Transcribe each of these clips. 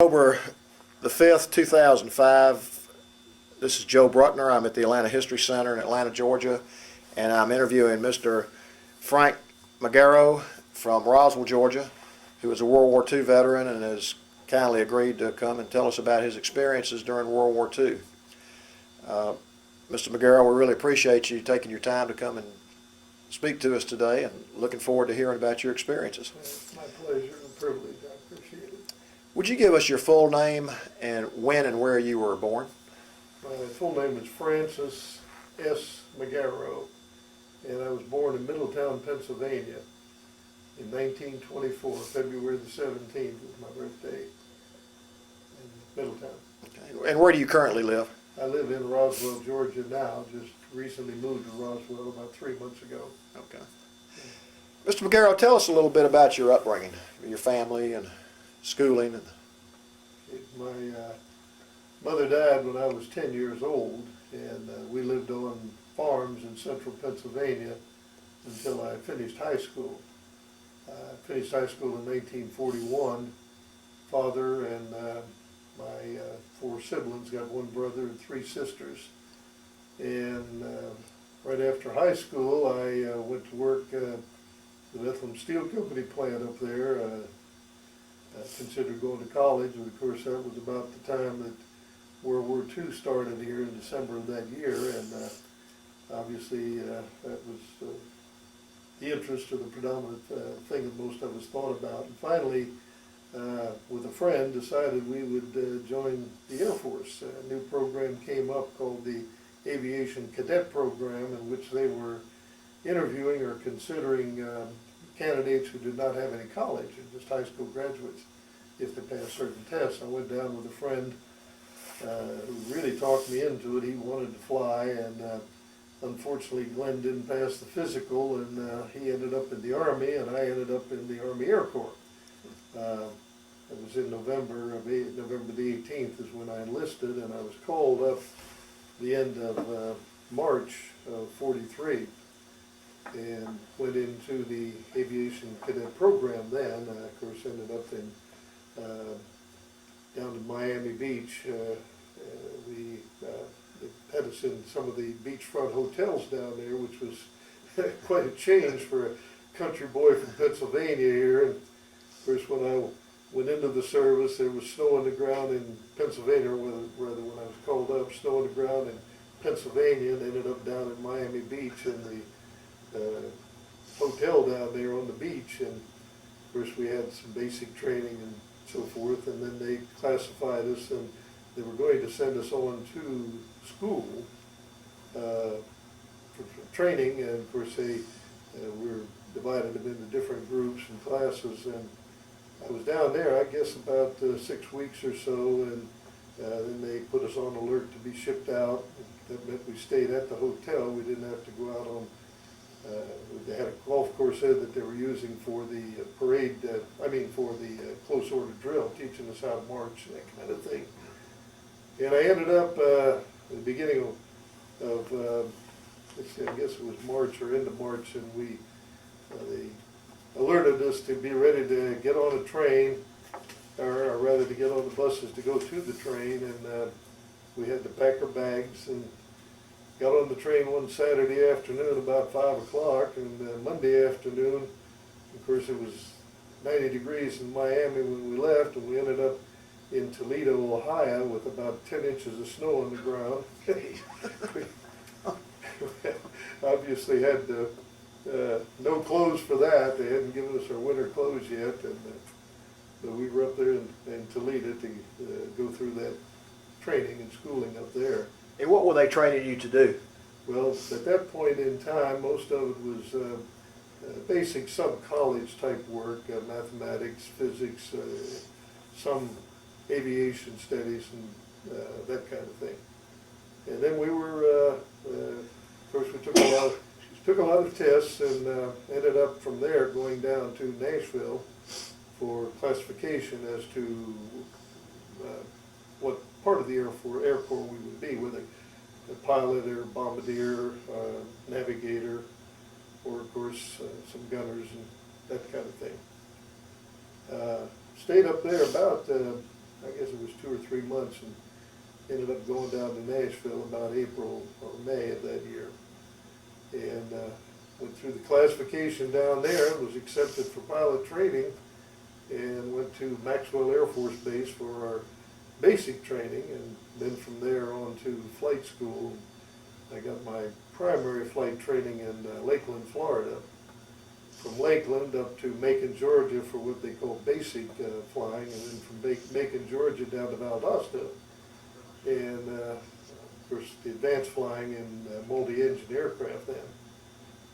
October the 5th, 2005. This is Joe Bruckner. I'm at the Atlanta History Center in Atlanta, Georgia, and I'm interviewing Mr. Frank Magaro from Roswell, Georgia, who is a World War II veteran and has kindly agreed to come and tell us about his experiences during World War II. Mr. Magaro, we really appreciate you taking your time to come and speak to us today, and looking forward to hearing about your experiences. It's my pleasure and a privilege. I appreciate it. Would you give us your full name and when and where you were born? My full name is Francis S. Magaro, and I was born in Middletown, Pennsylvania in 1924. February the 17th was my birthday in Middletown. Okay. And where do you currently live? I live in Roswell, Georgia now. Just recently moved to Roswell about 3 months ago. Okay. Mr. Magaro, tell us a little bit about your upbringing, your family and schooling. My mother died when I was 10 years old, and we lived on farms in central Pennsylvania until I finished high school. I finished high school in 1941. Father and my 4 siblings, got 1 brother and 3 sisters. And right after high school, I went to work at the Bethlehem Steel Company plant up there. I considered going to college, and of course that was about the time that World War II started here in December of that year, and obviously that was the interest or the predominant thing that most of us thought about. And finally, with a friend, decided we would join the Air Force. A new program came up called the Aviation Cadet Program, in which they were interviewing or considering candidates who did not have any college, and just high school graduates, if they passed certain tests. I went down with a friend who really talked me into it. He wanted to fly, and unfortunately Glenn didn't pass the physical, and he ended up in the Army, and I ended up in the Army Air Corps. It was in November the 18th is when I enlisted, and I was called up the end of March of '43. And went into the aviation cadet program then. Of course, ended up in down in Miami Beach. They had us in some of the beachfront hotels down there, which was quite a change for a country boy from Pennsylvania here. And of course, when I went into the service, there was snow on the ground in Pennsylvania, or rather when I was called up, snow on the ground in Pennsylvania, and ended up down in Miami Beach in the hotel down there on the beach. And of course we had some basic training and so forth, and then they classified us, and they were going to send us on to school for training. And of course they were divided them into different groups and classes, and I was down there I guess about 6 weeks or so, and then they put us on alert to be shipped out. That meant we stayed at the hotel. We didn't have to go out on they had a golf course there that they were using for the parade, for the close order drill, teaching us how to march and that kind of thing. And I ended up at the beginning of let's see, I guess it was March or end of March, and they alerted us to be ready to get on a train, or rather to get on the buses to go to the train, and we had to pack our bags and got on the train one Saturday afternoon about 5 o'clock, and Monday afternoon, of course it was 90 degrees in Miami when we left, and we ended up in Toledo, Ohio with about 10 inches of snow on the ground. We obviously had no clothes for that. They hadn't given us our winter clothes yet, and but we were up there in Toledo to go through that training and schooling up there. And what were they training you to do? Well, at that point in time, most of it was basic sub-college type work, mathematics, physics, some aviation studies, and that kind of thing. And then we were, of course, we took a lot of tests, and ended up from there going down to Nashville for classification as to what part of the Air Corps we would be, whether a pilot or bombardier, navigator, or of course some gunners and that kind of thing. Stayed up there about I guess it was 2 or 3 months, and ended up going down to Nashville about April or May of that year. And went through the classification down there, was accepted for pilot training, and went to Maxwell Air Force Base for our basic training, and then from there on to flight school. I got my primary flight training in Lakeland, Florida. From Lakeland up to Macon, Georgia for what they call basic flying, and then from Macon, Georgia down to Valdosta. And of course the advanced flying in multi-engine aircraft then.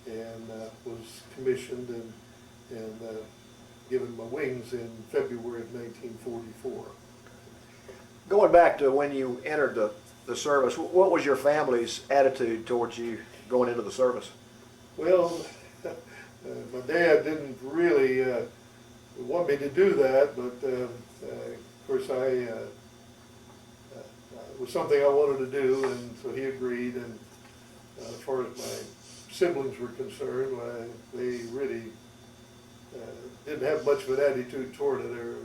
And was commissioned and given my wings in February of 1944. Going back to when you entered the service, what was your family's attitude towards you going into the service? Well, my dad didn't really want me to do that, but of course it was something I wanted to do, and so he agreed. And as far as my siblings were concerned, they really didn't have much of an attitude toward it, or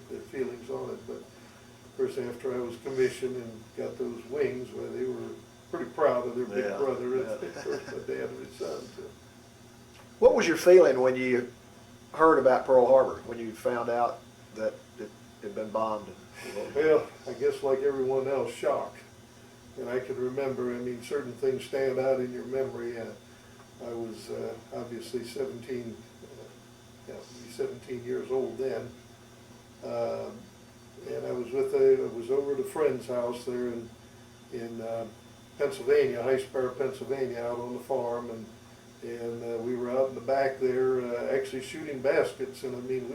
their feelings on it. But of course, after I was commissioned and got those wings, well, they were pretty proud of their big brother, and of course my dad and his son. So. What was your feeling when you heard about Pearl Harbor, when you found out that it had been bombed? Well, I guess like everyone else, shock. And I can remember, I mean, certain things stand out in your memory. I was obviously 17 years old then. And I was over at a friend's house there in Pennsylvania, High Sparrow, Pennsylvania, out on the farm, and we were out in the back there actually shooting baskets. And I mean,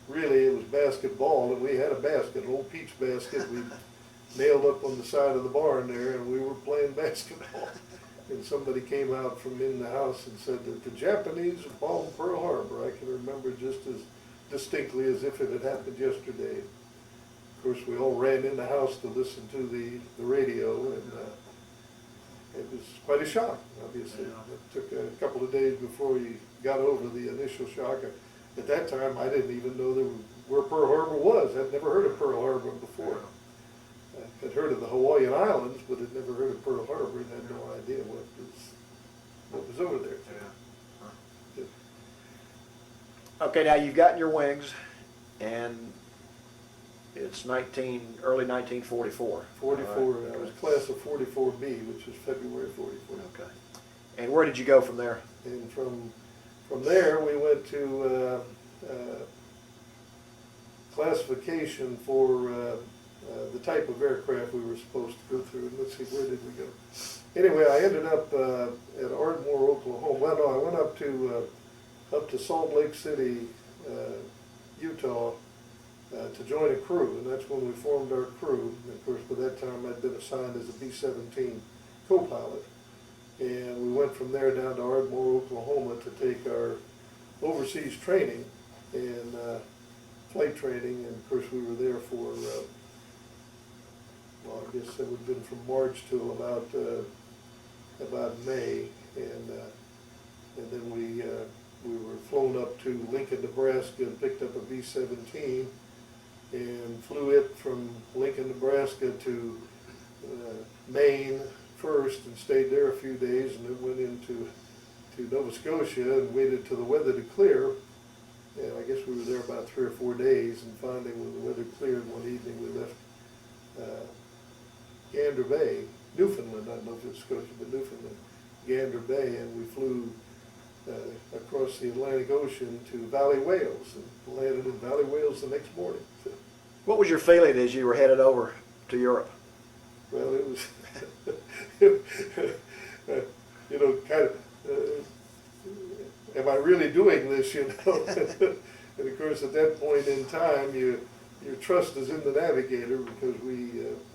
it was basketball, and we had a basket, an old peach basket we nailed up on the side of the barn there, and we were playing basketball. And somebody came out from in the house and said that the Japanese bombed Pearl Harbor. I can remember just as distinctly as if it had happened yesterday. Of course, we all ran in the house to listen to the radio, and it was quite a shock, obviously. It took a couple of days before we got over the initial shock. At that time, I didn't even know where Pearl Harbor was. I'd never heard of Pearl Harbor before. I'd heard of the Hawaiian Islands, but had never heard of Pearl Harbor, and had no idea what was over there. Yeah. Okay, now you've gotten your wings, and it's early 1944. 44. Right. I was class of 44B, which was February 44. Okay. And where did you go from there? And from there, we went to classification for the type of aircraft we were supposed to go through. And let's see, where did we go? Anyway, I ended up at Ardmore, Oklahoma. Well, no, I went up to Salt Lake City, Utah, to join a crew, and that's when we formed our crew. And of course, by that time, I'd been assigned as a B-17 co-pilot. And we went from there down to Ardmore, Oklahoma to take our overseas training and flight training. And of course, we were there for, well, I guess it would have been from March till about May. And then we were flown up to Lincoln, Nebraska, and picked up a B-17 and flew it from Lincoln, Nebraska to Maine first, and stayed there a few days, and then went into Nova Scotia and waited till the weather to clear. And I guess we were there about 3 or 4 days, and finally when the weather cleared one evening, we left Gander Bay, Newfoundland. I don't know if it's Scotia, but Newfoundland, Gander Bay, and we flew across the Atlantic Ocean to Valley, Wales, and landed in Valley, Wales the next morning. So, What was your feeling as you were headed over to Europe? well, it was, you know, kind of, am I really doing this, you know? And of course, at that point in time, your trust is in the navigator, because we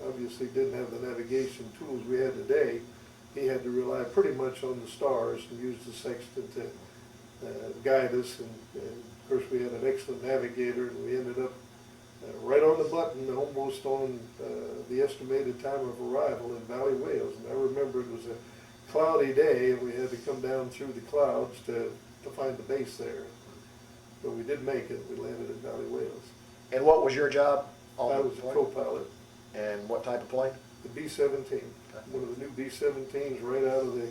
obviously didn't have the navigation tools we had today. He had to rely pretty much on the stars and use the sextant to guide us. And of course, we had an excellent navigator, and we ended up right on the button, almost on the estimated time of arrival in Valley, Wales. And I remember it was a cloudy day, and we had to come down through the clouds to find the base there. But we did make it. We landed in Valley, Wales. And what was your job on I the was a plane? co-pilot. And what type of plane? The B-17, one of the new B-17s right out of the,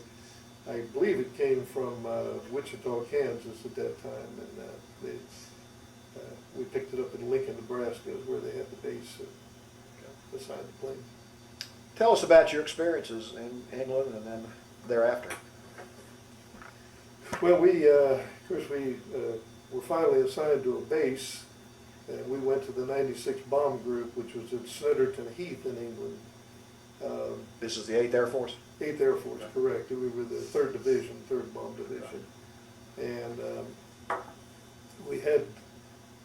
I believe it came from Wichita, Kansas at that time, and we picked it up in Lincoln, Nebraska, where they had the base beside the plane. Tell us about your experiences in England and then thereafter. Well, of course, we were finally assigned to a base, and we went to the 96 Bomb Group, which was at Snetterton Heath in England. This is the 8th Air Force? 8th Air Force, correct. We were the 3rd Division, 3rd Bomb Division. And we had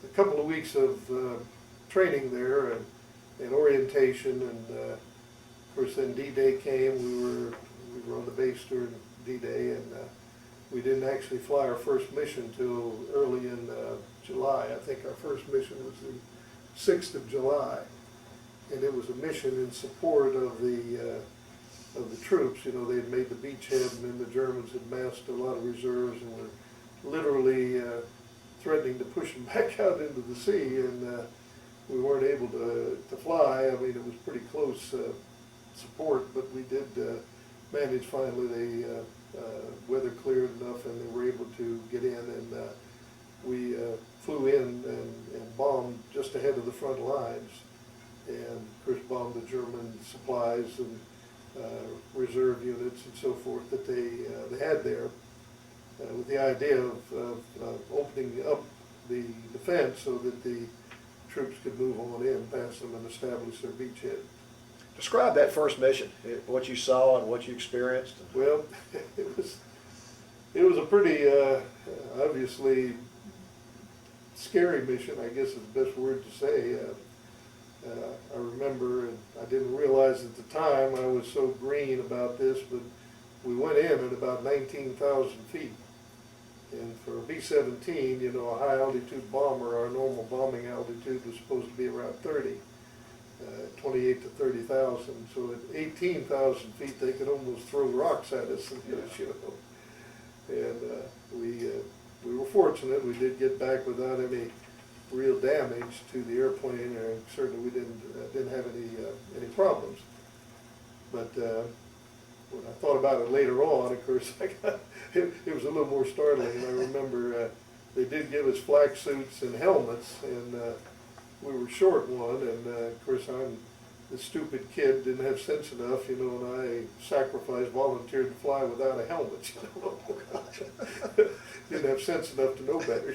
a couple of weeks of training there and orientation, and of course then D-Day came. We were on the base during D-Day, and we didn't actually fly our first mission till early in July. I think our first mission was the 6th of July, and it was a mission in support of the troops. You know, they had made the beachhead, and then the Germans had massed a lot of reserves and were literally threatening to push them back out into the sea, and we weren't able to fly. I mean, it was pretty close support, but we did manage finally. The weather cleared enough, and they were able to get in, and we flew in and bombed just ahead of the front lines, and of course bombed the German supplies and reserve units and so forth that they had there, with the idea of opening up the defense so that the troops could move on in past them and establish their beachhead. Describe that first mission, what you saw and what you experienced. Well, it was a pretty obviously scary mission, I guess is the best word to say. I remember, and I didn't realize at the time I was so green about this, but we went in at about 19,000 feet. And for a B-17, you know, a high altitude bomber, our normal bombing altitude was supposed to be around 30, 28 to 30,000. So at 18,000 feet, they could almost throw rocks at us and hit us, you know. And we were fortunate. We did get back without any real damage to the airplane, and certainly we didn't have any problems. But when I thought about it later on, of course, it was a little more startling. And I remember they did give us flak suits and helmets, and we were short one. And of course, I'm the stupid kid, didn't have sense enough, you know, and I volunteered to fly without a helmet, you know. Didn't have sense enough to know better.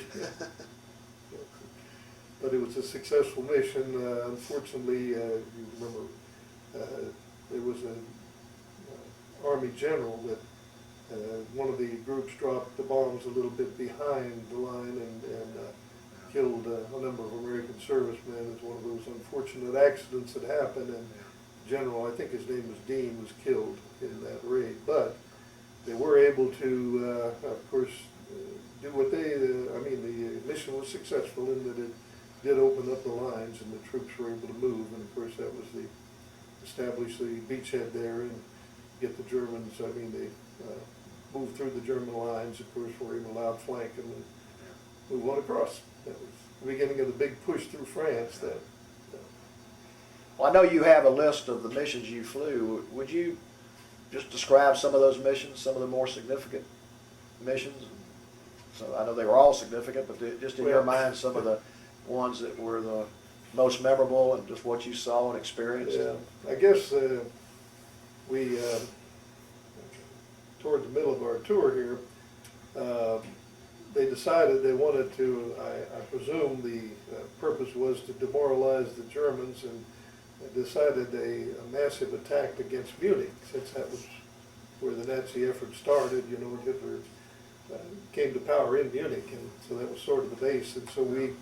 But it was a successful mission. Unfortunately, you remember, there was an Army general that one of the groups dropped the bombs a little bit behind the line and killed a number of American servicemen. It's one of those unfortunate accidents that happened, and General, I think his name was Dean, was killed in that raid. But they were able to, of course, do what I mean, the mission was successful in that it did open up the lines, and the troops were able to move, and of course that was establish the beachhead there and get the Germans. I mean, they moved through the German lines, of course, were able to outflank and move on across. That was the beginning of the big push through France then. Well, I know you have a list of the missions you flew. Would you just describe some of those missions, some of the more significant missions? So I know they were all significant, but just in your mind, some of the ones that were the most memorable and just what you saw and experienced? Yeah, I guess we, toward the middle of our tour here, they decided they wanted to, I presume the purpose was to demoralize the Germans, and decided a massive attack against Munich, since that was where the Nazi effort started. You know, Hitler came to power in Munich, and so that was sort of the base. And so we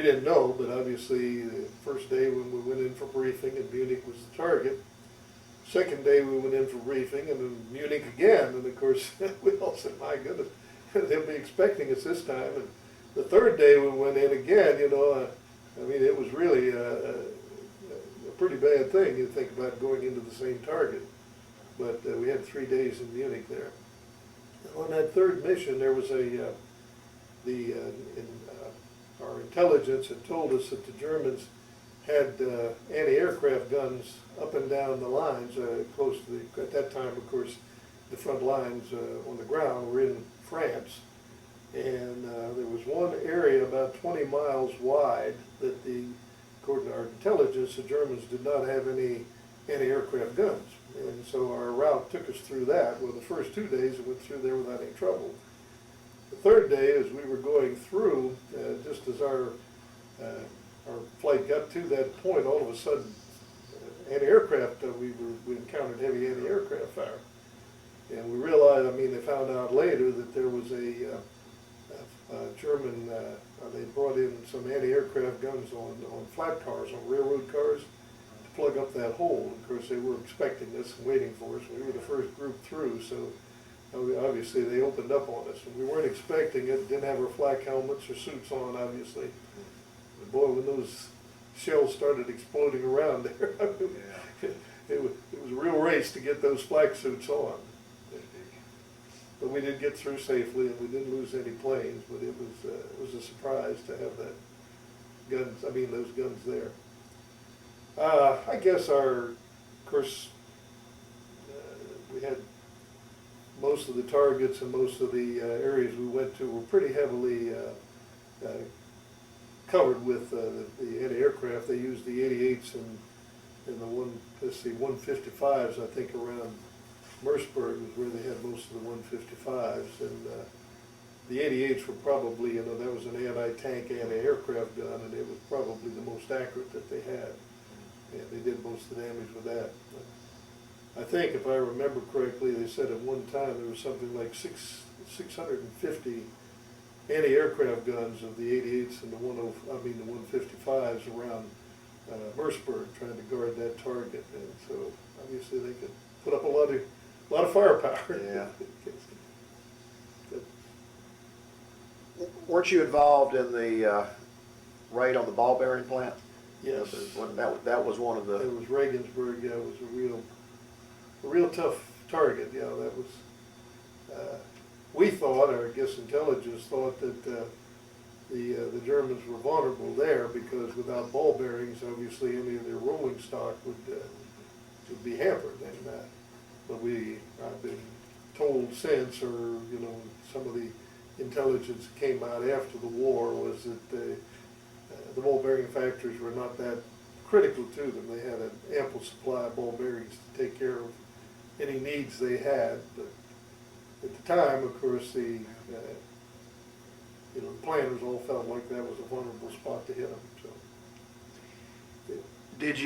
didn't know, but obviously the first day when we went in for briefing, and Munich was the target. Second day we went in for briefing, and then Munich again, and of course we all said, my goodness, they'll be expecting us this time. And the third day we went in again, you know, I mean, it was really a pretty bad thing. You think about going into the same target. But we had 3 days in Munich there. And on that third mission, there was our intelligence had told us that the Germans had anti-aircraft guns up and down the lines, close to the, at that time, of course, the front lines on the ground were in France. And there was one area about 20 miles wide that according to our intelligence, the Germans did not have any anti-aircraft guns. And so our route took us through that. Well, the first 2 days it went through there without any trouble. The third day, as we were going through, just as our flight got to that point, all of a sudden, anti-aircraft, we encountered heavy anti-aircraft fire. And we realized, I mean, they found out later that there was a German, they brought in some anti-aircraft guns on flat cars, on railroad cars, to plug up that hole. Of course, they were expecting us and waiting for us. We were the first group through, so obviously they opened up on us. And we weren't expecting it, didn't have our flak helmets or suits on, obviously. But boy, when those shells started exploding around there, it was a real race to get those flak suits on. But we did get through safely, and we didn't lose any planes. But it was a surprise to have those guns there. I guess of course, we had most of the targets and most of the areas we went to were pretty heavily covered with the anti-aircraft. They used the 88s and the 155s, I think, around Merceburg was where they had most of the 155s, and the 88s were probably, that was an anti-tank, anti-aircraft gun, and it was probably the most accurate that they had. And they did most of the damage with that. But I think, if I remember correctly, they said at one time there was something like 650 anti-aircraft guns of the 88s and the 155s around Merceburg, trying to guard that target. And so obviously they could put up a lot of firepower. Yeah. Weren't you involved in the raid on the ball bearing plant? Yes. That was one of the. It was Regensburg. Yeah, it was a real tough target. Yeah, that was. We thought, or I guess intelligence thought, that the Germans were vulnerable there because without ball bearings, obviously any of their rolling stock would be hampered. And but I've been told since, or some of the intelligence came out after the war, was that the ball bearing factories were not that critical to them. They had an ample supply of ball bearings to take care of any needs they had. But at the time, of course, the planners all felt like that was a vulnerable spot to hit them. So, yeah. Did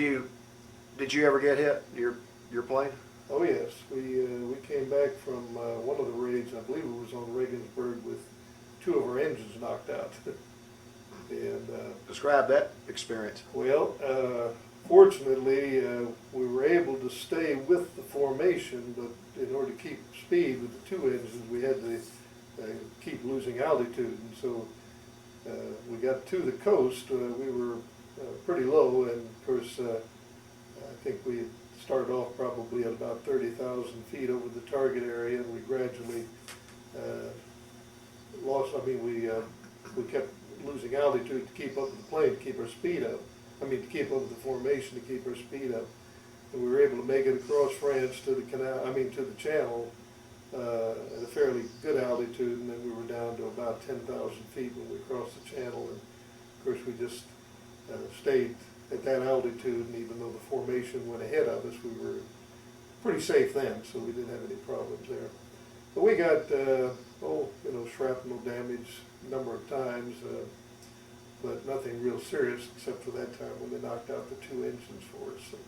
you ever get hit, your plane? Oh yes, we came back from one of the raids. I believe it was on Regensburg, with 2 of our engines knocked out. And describe that experience. Well, fortunately, we were able to stay with the formation, but in order to keep speed with the 2 engines, we had to keep losing altitude. And so we got to the coast. We were pretty low, and of course, I think we started off probably at about 30,000 feet over the target area, and we gradually lost. We kept losing altitude to keep up with the plane, to keep our speed up. To keep up with the formation, to keep our speed up. And we were able to make it across France to the canal, to the channel at a fairly good altitude, and then we were down to about 10,000 feet when we crossed the channel. And of course, we just stayed at that altitude, and even though the formation went ahead of us, we were pretty safe then, so we didn't have any problems there. But we got, shrapnel damage a number of times, but nothing real serious except for that time when they knocked out the 2 engines for us. And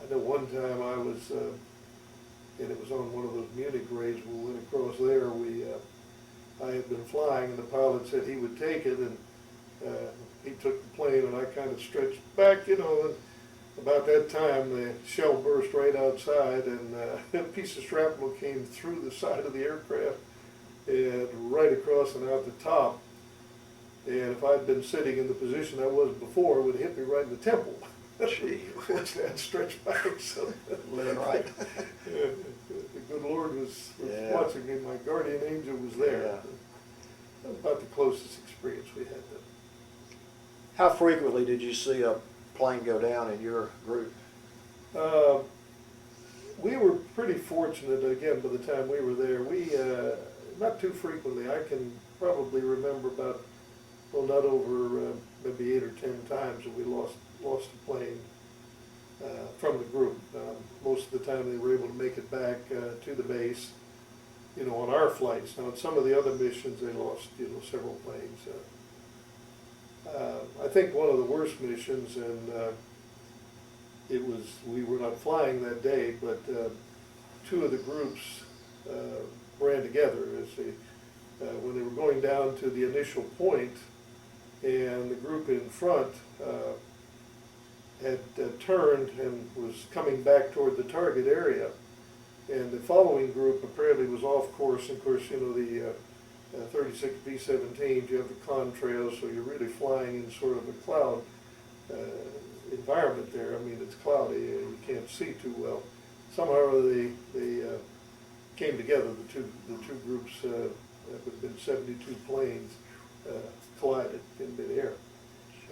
I know one time I was, and it was on one of those Munich raids, we went across there, I had been flying, and the pilot said he would take it, and he took the plane, and I kind of stretched back, and about that time the shell burst right outside, and a piece of shrapnel came through the side of the aircraft and right across and out the top. And if I'd been sitting in the position I was before, it would hit me right in the temple. Gee. Which I had stretched back, so Right. the good Lord was Yeah. watching me. My guardian angel was there. Yeah. That was about the closest experience we had then. How frequently did you see a plane go down in your group? We were pretty fortunate, again, by the time we were there. We, not too frequently. I can probably remember about, well, not over maybe 8 or 10 times that we lost a plane from the group. Most of the time they were able to make it back to the base, you know, on our flights. Now, on some of the other missions, they lost, you know, several planes. I think one of the worst missions, and we were not flying that day, but two of the groups ran together when they were going down to the initial point, and the group in front had turned and was coming back toward the target area, and the following group apparently was off course. Of course, you know, the 36 B-17s, you have the contrails, so you're really flying in sort of a cloud environment there. I mean, it's cloudy, you can't see too well. Somehow they came together, the two groups, that would have been 72 planes, collided in midair.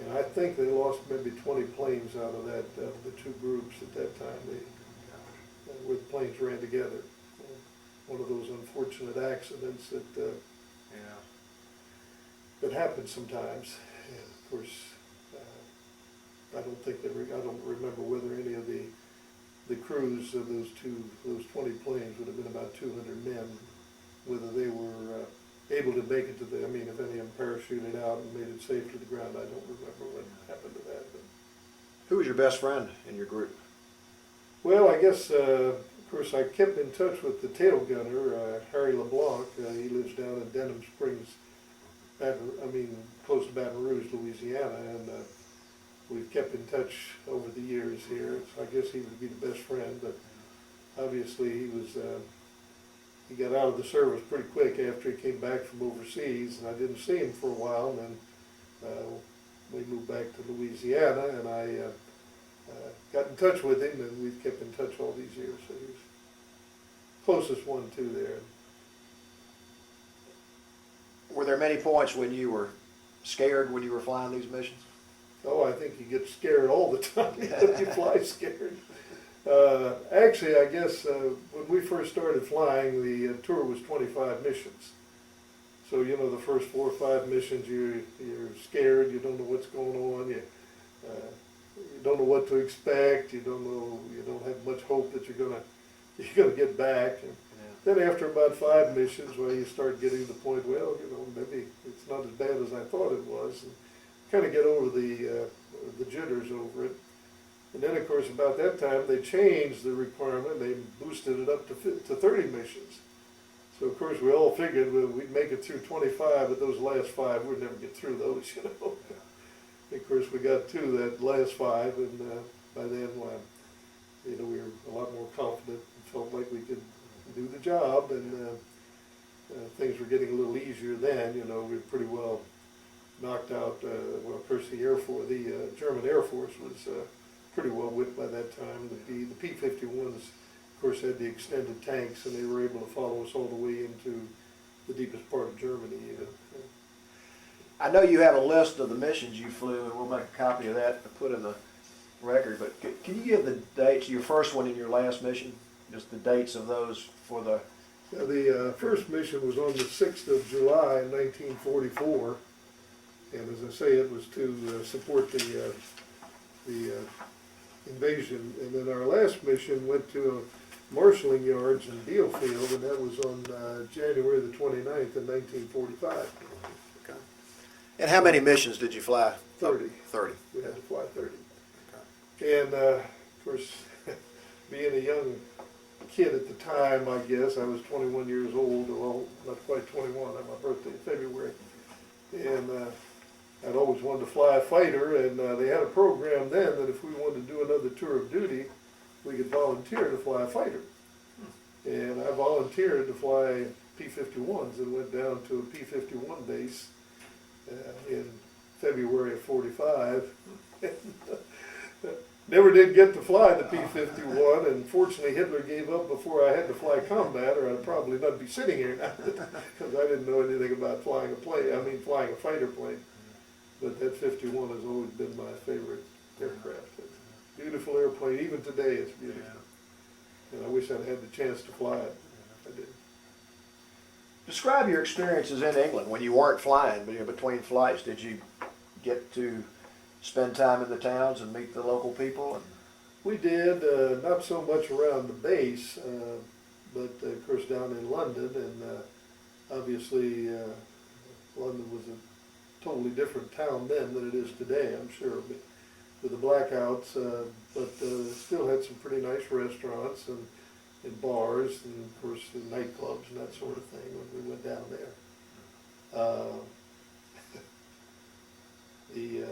And I think they lost maybe 20 planes out of that, the two groups at that time, where the planes ran together. One of those unfortunate accidents that happens sometimes. And of course, I don't remember whether any of the crews of those 20 planes would have been about 200 men, whether they were able to make it to I mean, if any of them parachuted out and made it safe to the ground. I don't remember what happened to that. But. Who was your best friend in your group? Well, I guess, of course, I kept in touch with the tail gunner, Harry LeBlanc. He lives down in Denham Springs, close to Baton Rouge, Louisiana, and we've kept in touch over the years here. So I guess he would be the best friend, but obviously he got out of the service pretty quick after he came back from overseas, and I didn't see him for a while, and then we moved back to Louisiana, and I got in touch with him, and we've kept in touch all these years. So he's closest one to there. Were there many points when you were scared when you were flying these missions? Oh, I think you get scared all the time. You fly scared. Actually, I guess when we first started flying, the tour was 25 missions. So, you know, the first 4 or 5 missions, you're scared. You don't know what's going on. You don't know what to expect. You don't have much hope that you're gonna get back. And then after about 5 missions, well, you start getting to the point, well, you know, maybe it's not as bad as I thought it was, and kind of get over the jitters over it. And then, of course, about that time, they changed the requirement. They boosted it up to 30 missions. So, of course, we all figured we'd make it through 25, but those last 5, we'd never get through those, you know. Of course, we got to that last 5, and by then, you know, we were a lot more confident and felt like we could do the job, and things were getting a little easier then. You know, we were pretty well knocked out. Well, of course, the German Air Force was pretty well whipped by that time. The P-51s, of course, had the extended tanks, and they were able to follow us all the way into the deepest part of Germany. I know you have a list of the missions you flew, and we'll make a copy of that to put in the record, but can you give the dates, your first one and your last mission, just the dates of those for the... The first mission was on the 6th of July in 1944, and as I say, it was to support the invasion. And then our last mission went to marshalling yards in Dealfield, and that was on January the 29th in 1945. Okay. And how many missions did you fly? 30. 30. We had to fly 30. Okay. And of course, being a young kid at the time, I guess, I was 21 years old, well, not quite 21, on my birthday in February. And I'd always wanted to fly a fighter, and they had a program then that if we wanted to do another tour of duty, we could volunteer to fly a fighter. And I volunteered to fly P-51s and went down to a P-51 base in February of 45. Never did get to fly the P-51, and fortunately Hitler gave up before I had to fly combat, or I'd probably not be sitting here now, because I didn't know anything about flying a plane, flying a fighter plane. But that 51 has always been my favorite aircraft. It's a beautiful airplane. Even today, it's beautiful. And I wish I'd had the chance to fly it. I didn't. Describe your experiences in England when you weren't flying, but you know, between flights. Did you get to spend time in the towns and meet the local people? And We did, not so much around the base, but of course down in London, and obviously London was a totally different town then than it is today, I'm sure, but with the blackouts, but still had some pretty nice restaurants and bars, and of course the nightclubs and that sort of thing when we went down there. The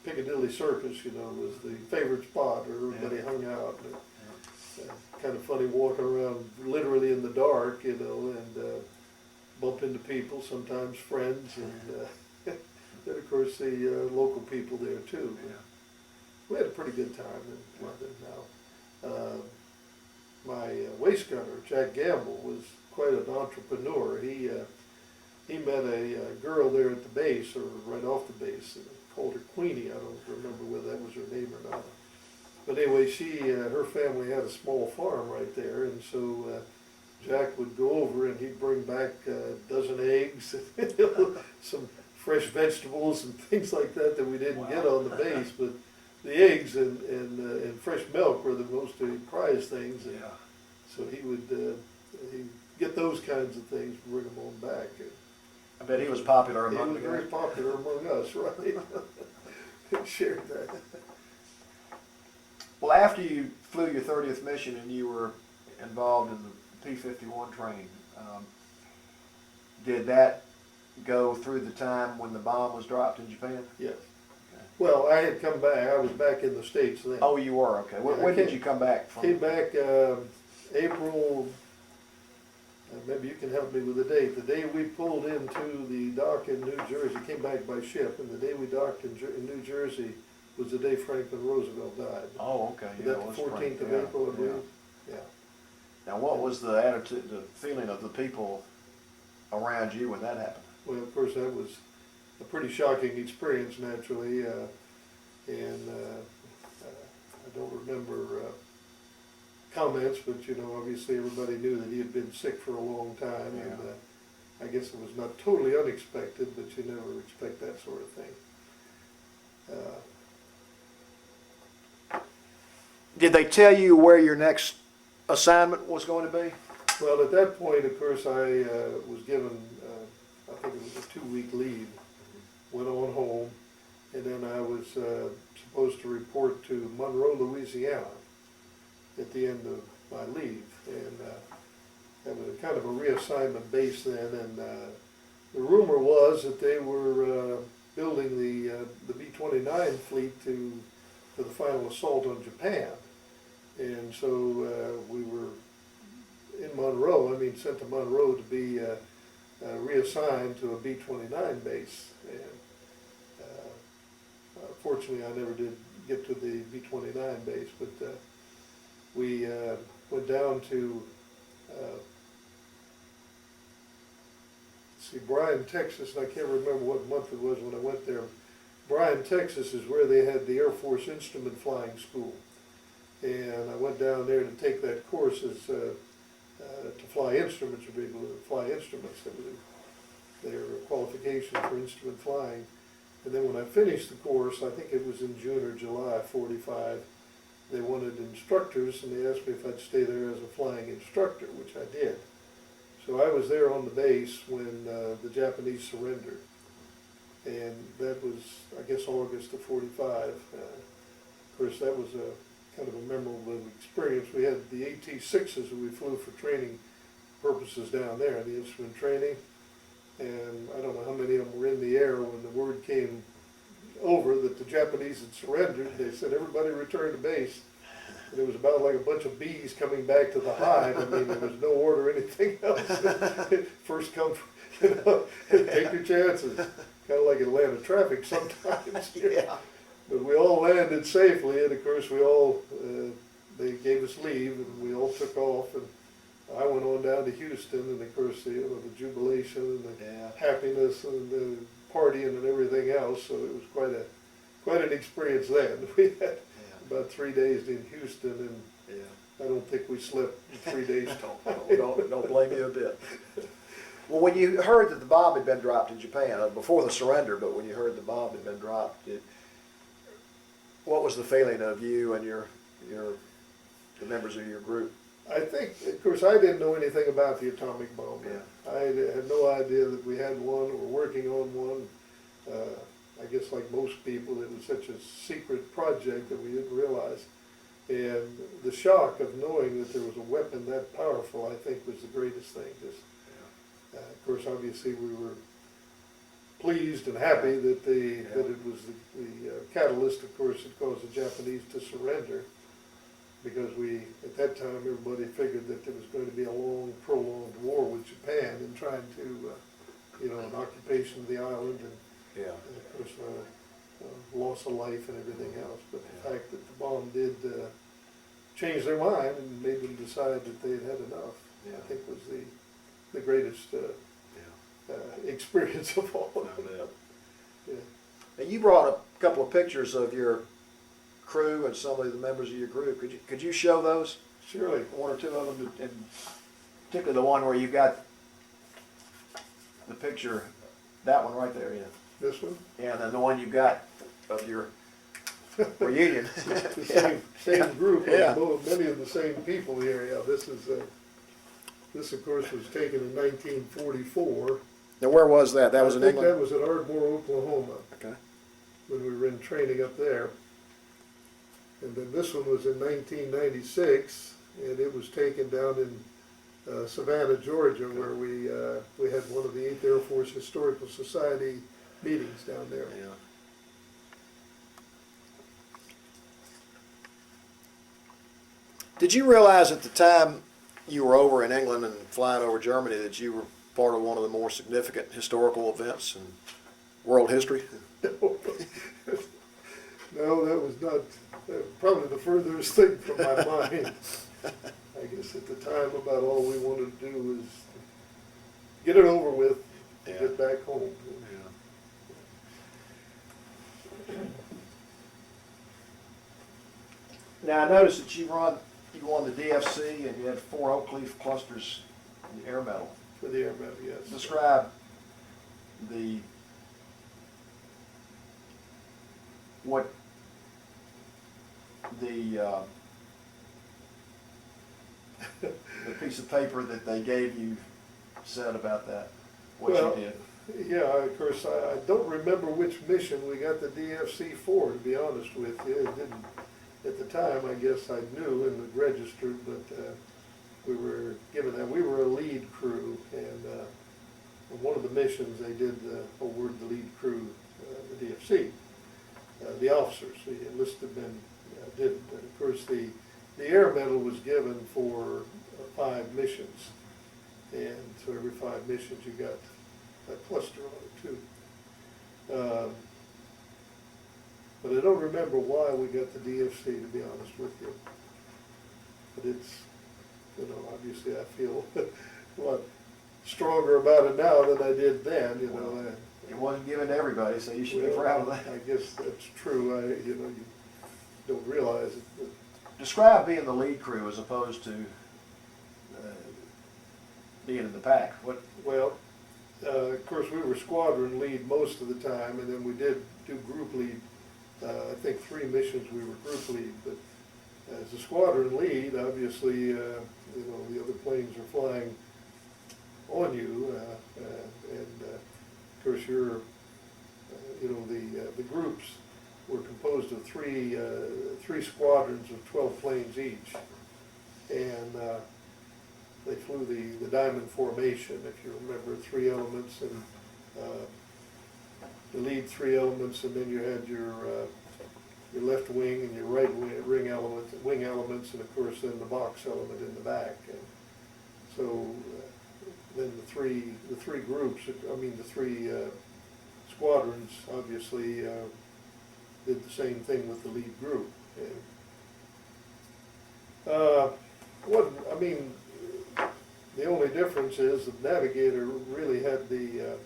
Piccadilly Circus, you know, was the favorite spot where everybody hung out. Kind of funny walking around literally in the dark, you know, and bump into people, sometimes friends, and then of course the local people there too. We had a pretty good time in London now. My waist gunner, Jack Gamble, was quite an entrepreneur. He met a girl there at the base, or right off the base, called her Queenie. I don't remember whether that was her name or not. But anyway, her family had a small farm right there, and so Jack would go over and he'd bring back a dozen eggs, some fresh vegetables and things like that we didn't get on the base. But the eggs and fresh milk were the most prized things. And so he would he'd get those kinds of things and bring them on back. I bet he was popular among He was very popular among us, right? Shared that. Well, after you flew your 30th mission and you were involved in the P-51 training, did that go through the time when the bomb was dropped in Japan? Yes. Okay. Well, I had come back. I was back in the States then. Oh, you were? Okay. When did you come back from? Came back April, maybe you can help me with the date. The day we pulled into the dock in New Jersey, came back by ship, and the day we docked in New Jersey was the day Franklin Roosevelt died. Oh, okay. Yeah, that the 14th of April, I believe. Yeah. Now, what was the attitude, the feeling of the people around you when that happened? Well, of course, that was a pretty shocking experience, naturally, and I don't remember comments, but you know, obviously everybody knew that he had been sick for a long time, and I guess it was not totally unexpected, but you never expect that sort of thing. Did they tell you where your next assignment was going to be? Well, at that point, of course, I was given, I think it was a 2-week leave, went on home, and then I was supposed to report to Monroe, Louisiana at the end of my leave. And that was kind of a reassignment base then, and the rumor was that they were building the B-29 fleet for the final assault on Japan. And so we were in Monroe, sent to Monroe to be reassigned to a B-29 base. And fortunately, I never did get to the B-29 base, but we went down to, Bryan, Texas, and I can't remember what month it was when I went there. Bryan, Texas is where they had the Air Force Instrument Flying School. And I went down there to take that course as to fly instruments, or be able to fly instruments. That was their qualification for instrument flying. And then when I finished the course, I think it was in June or July '45, they wanted instructors, and they asked me if I'd stay there as a flying instructor, which I did. So I was there on the base when the Japanese surrendered. And that was, I guess, August of '45. Of course, that was a kind of a memorable experience. We had the AT-6s that we flew for training purposes down there, the instrument training. And I don't know how many of them were in the air when the word came over that the Japanese had surrendered. They said, everybody return to base. And it was about like a bunch of bees coming back to the hive. There was no order or anything else. First come, take your chances. Kind of like Atlanta traffic sometimes. Yeah. But we all landed safely, and of course they gave us leave, and we all took off, and I went on down to Houston, and of course the jubilation and the happiness and the partying and everything else, so it was quite an experience then. We had about 3 days in Houston, and I don't think we slept 3 days. Don't blame you a bit. Well, when you heard that the bomb had been dropped in Japan, before the surrender, but when you heard the bomb had been dropped, what was the feeling of you and the members of your group? I think, of course, I didn't know anything about the atomic bomb. Yeah. I had no idea that we had one or were working on one. I guess like most people, it was such a secret project that we didn't realize. And the shock of knowing that there was a weapon that powerful, I think, was the greatest thing. Of course, obviously, we were pleased and happy that that it was the catalyst, of course, that caused the Japanese to surrender. Because at that time, everybody figured that there was going to be a long, prolonged war with Japan and trying to, an occupation of the island and of course, loss of life and everything else. But the fact that the bomb did change their mind and made them decide that they had had enough, I think was the greatest experience of all of them. Now, you brought a couple of pictures of your crew and some of the members of your group. Could you show those? Surely. One or two of them, and particularly the one where you got the picture, that one right there, This one? Yeah, and then the one you got of your reunion. The same group, many of the same people here. Yeah, this of course was taken in 1944. Now, where was that? That was in England? That was at Ardmore, Oklahoma. Okay. When we were in training up there. And then this one was in 1996, and it was taken down in Savannah, Georgia, where we had one of the 8th Air Force Historical Society meetings down there. Yeah. Did you realize at the time you were over in England and flying over Germany that you were part of one of the more significant historical events in world history? No, that was not, probably the furthest thing from my mind. I guess at the time about all we wanted to do was get it over with and get back home. Now, I noticed that you won the DFC and you had 4 oak leaf clusters in the air medal. For the air medal, yes. Describe what the piece of paper that they gave you said about that, what you did. Yeah, of course, I don't remember which mission we got the DFC for, to be honest with you. It didn't, at the time, I guess I knew and had registered, but we were given that. We were a lead crew, and on one of the missions they did award the lead crew the DFC. The officers, the enlisted men didn't. And of course, the air medal was given for 5 missions, and so every 5 missions you got a cluster on it too. But I don't remember why we got the DFC, to be honest with you. But it's, obviously I feel a lot stronger about it now than I did then, It wasn't given to everybody, so you should be proud of that. I guess that's true. You don't realize it. But describe being the lead crew as opposed to being in the pack. Well, of course, we were squadron lead most of the time, and then we did do group lead. I think 3 missions we were group lead, but as a squadron lead, obviously, the other planes are flying on you, and of course, the groups were composed of three squadrons of 12 planes each, and they flew the diamond formation, if you remember, 3 elements, and the lead 3 elements, and then you had your left wing and your right wing elements, and of course then the box element in the back. And so then the three groups, the 3 squadrons, obviously did the same thing with the lead group. And the only difference is the navigator really had the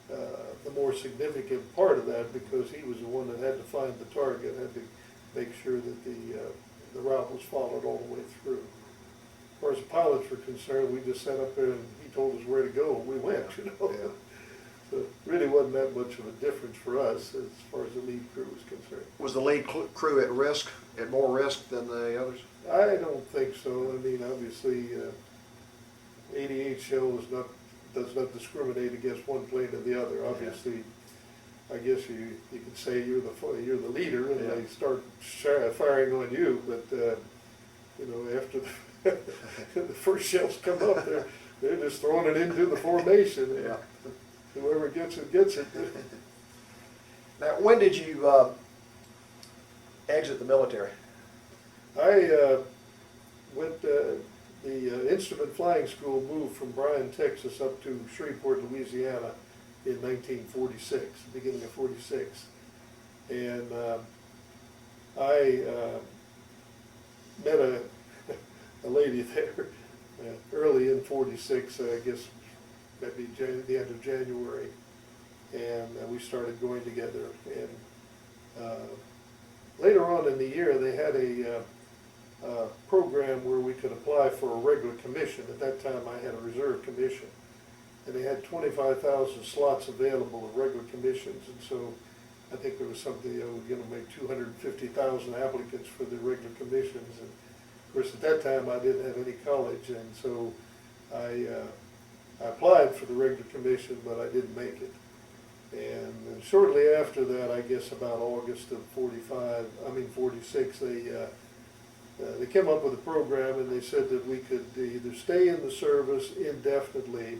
the more significant part of that, because he was the one that had to find the target, had to make sure that the route was followed all the way through. As far as the pilots were concerned, we just sat up there and he told us where to go, and we went, you know. Yeah. So it really wasn't that much of a difference for us as far as the lead crew was concerned. Was the lead crew at risk, at more risk than the others? I don't think so. I mean, obviously, 88 shell does not discriminate against one plane or the other. Obviously, I guess you could say you're the leader, and they start firing on you. But you know, after the first shells come up, they're just throwing it into the formation. Yeah. Whoever gets it, gets it. Now, when did you exit the military? I went, the instrument flying school moved from Bryan, Texas up to Shreveport, Louisiana in 1946, beginning of 46. And I met a lady there early in 46, I guess maybe the end of January, and we started going together. And later on in the year, they had a program where we could apply for a regular commission. At that time, I had a reserve commission, and they had 25,000 slots available of regular commissions. And so I think there was something, maybe 250,000 applicants for the regular commissions. And of course, at that time, I didn't have any college, and so I applied for the regular commission, but I didn't make it. And shortly after that, I guess about August of 46, they came up with a program, and they said that we could either stay in the service indefinitely,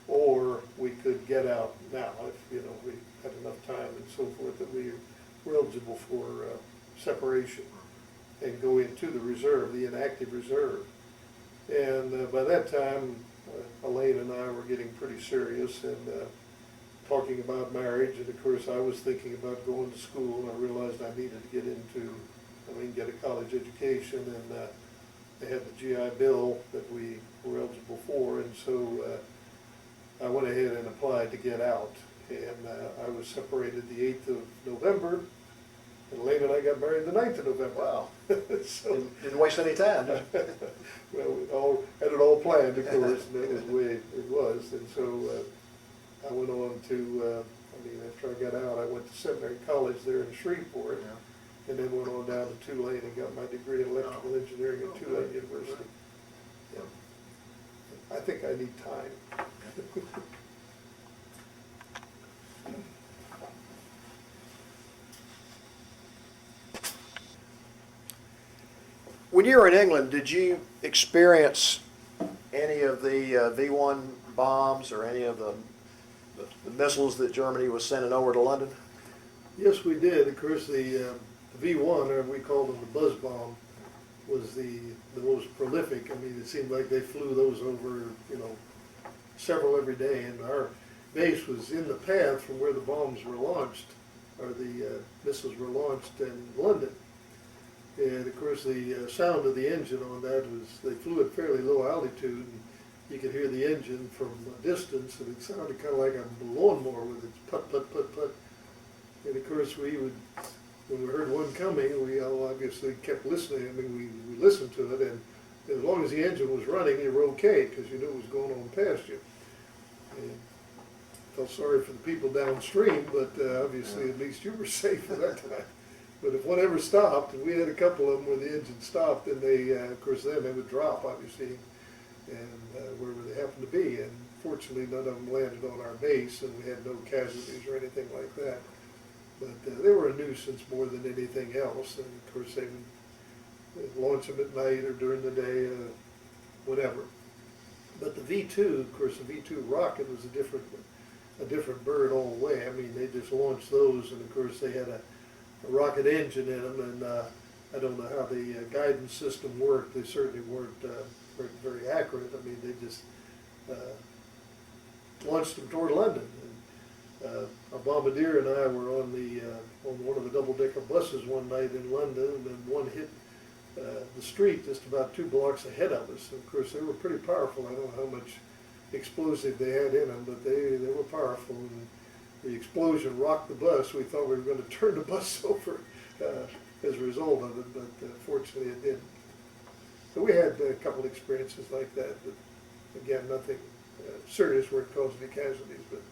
or we could get out now if we had enough time and so forth, that we were eligible for separation and go into the reserve, the inactive reserve. And by that time, Elaine and I were getting pretty serious and talking about marriage. And of course, I was thinking about going to school, and I realized I needed to get a college education, and they had the GI Bill that we were eligible for, and so I went ahead and applied to get out. And I was separated the 8th of November, and Elaine and I got married the 9th of November. Wow. So, didn't waste any time, did you? well, we had it all planned, of course, and that was the way it was. And so I went on to, after I got out, I went to seminary college there in Shreveport, and then went on down to Tulane and got my degree in electrical engineering at Tulane University. Yeah. I think I need time. When you were in England, did you experience any of the V-1 bombs or any of the missiles that Germany was sending over to London? Yes, we did. Of course, the V-1, or we called them the buzz bomb, was the most prolific. I mean, it seemed like they flew those over, several every day, and our base was in the path from where the bombs were launched, or the missiles were launched in London. And of course, the sound of the engine on that was, they flew at fairly low altitude, and you could hear the engine from a distance, and it sounded kind of like a lawnmower with its put, put, put, put. And of course, when we heard one coming, we all obviously kept listening. I mean, we listened to it, and as long as the engine was running, you were okay, because you knew it was going on past you. And felt sorry for the people downstream, but obviously at least you were safe at that time. But if one ever stopped, and we had a couple of them where the engine stopped, and they, of course, then they would drop, obviously, and wherever they happened to be. And fortunately, none of them landed on our base, and we had no casualties or anything like that. But they were a nuisance more than anything else. And of course, they would launch them at night or during the day, whatever. But the V-2, of course, the V-2 rocket was a different bird all the way. I mean, they just launched those, and of course, they had a rocket engine in them, and I don't know how the guidance system worked. They certainly weren't very accurate. I mean, they just launched them toward London. And, our bombardier and I were on one of the double-decker buses one night in London, and then one hit the street just about 2 blocks ahead of us. And of course, they were pretty powerful. I don't know how much explosive they had in them, but they were powerful. And the explosion rocked the bus. We thought we were going to turn the bus over as a result of it, but fortunately it didn't. So we had a couple experiences like that, but again, nothing serious where it caused any casualties. But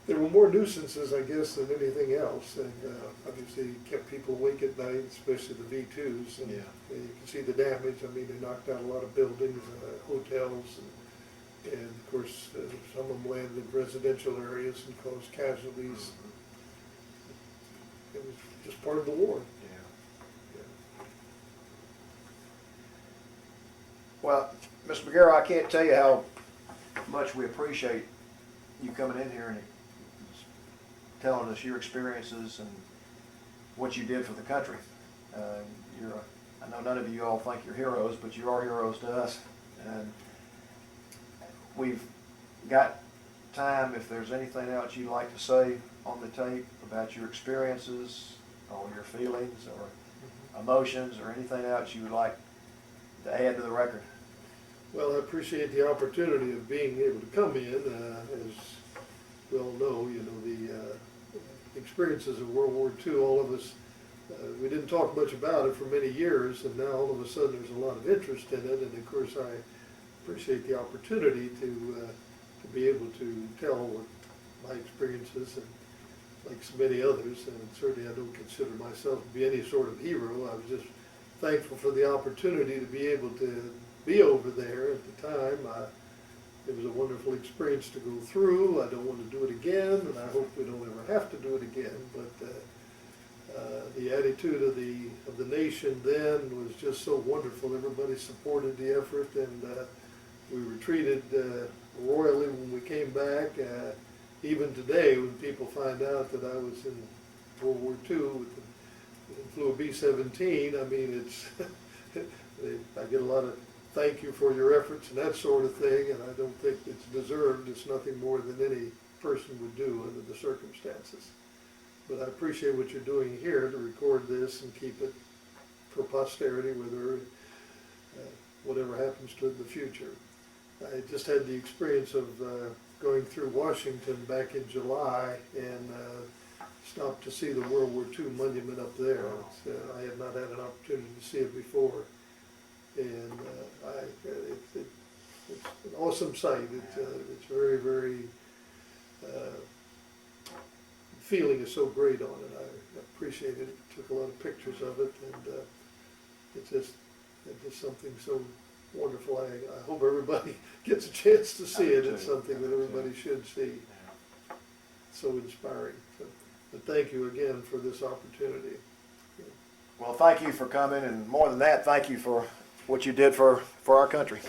there were more nuisances, I guess, than anything else, and obviously kept people awake at night, especially the V2s. And Yeah. you can see the damage. I mean, they knocked down a lot of buildings, hotels, and of course, some of them landed in residential areas and caused casualties. It was just part of the war. Yeah. Well, Mr. Magaro, I can't tell you how much we appreciate you coming in here and telling us your experiences and what you did for the country. I know none of you all think you're heroes, but you are heroes to us. And we've got time, if there's anything else you'd like to say on the tape about your experiences or your feelings or emotions or anything else you would like to add to the record. Well, I appreciate the opportunity of being able to come in. As we all know, the experiences of World War II, all of us, we didn't talk much about it for many years, and now all of a sudden there's a lot of interest in it, and of course I appreciate the opportunity to be able to tell my experiences, and like so many others, and certainly I don't consider myself to be any sort of hero. I was just thankful for the opportunity to be able to be over there at the time. It was a wonderful experience to go through. I don't want to do it again, and I hope we don't ever have to do it again. But the attitude of the nation then was just so wonderful. Everybody supported the effort, and we were treated royally when we came back. Even today, when people find out that I was in World War II flew a B-17, I mean, it's I get a lot of thank you for your efforts and that sort of thing, and I don't think it's deserved. It's nothing more than any person would do under the circumstances. But I appreciate what you're doing here to record this and keep it for posterity, whether whatever happens to it in the future. I just had the experience of going through Washington back in July and stopped to see the World War II monument up there. I had not had an opportunity to see it before. And it's an awesome sight. It's very, very, feeling is so great on it. I appreciate it. Took a lot of pictures of it, and it's just something so wonderful. I hope everybody gets a chance to see it. It's something that everybody should see. It's so inspiring. But thank you again for this opportunity. Well, thank you for coming, and more than that, thank you for what you did for our country.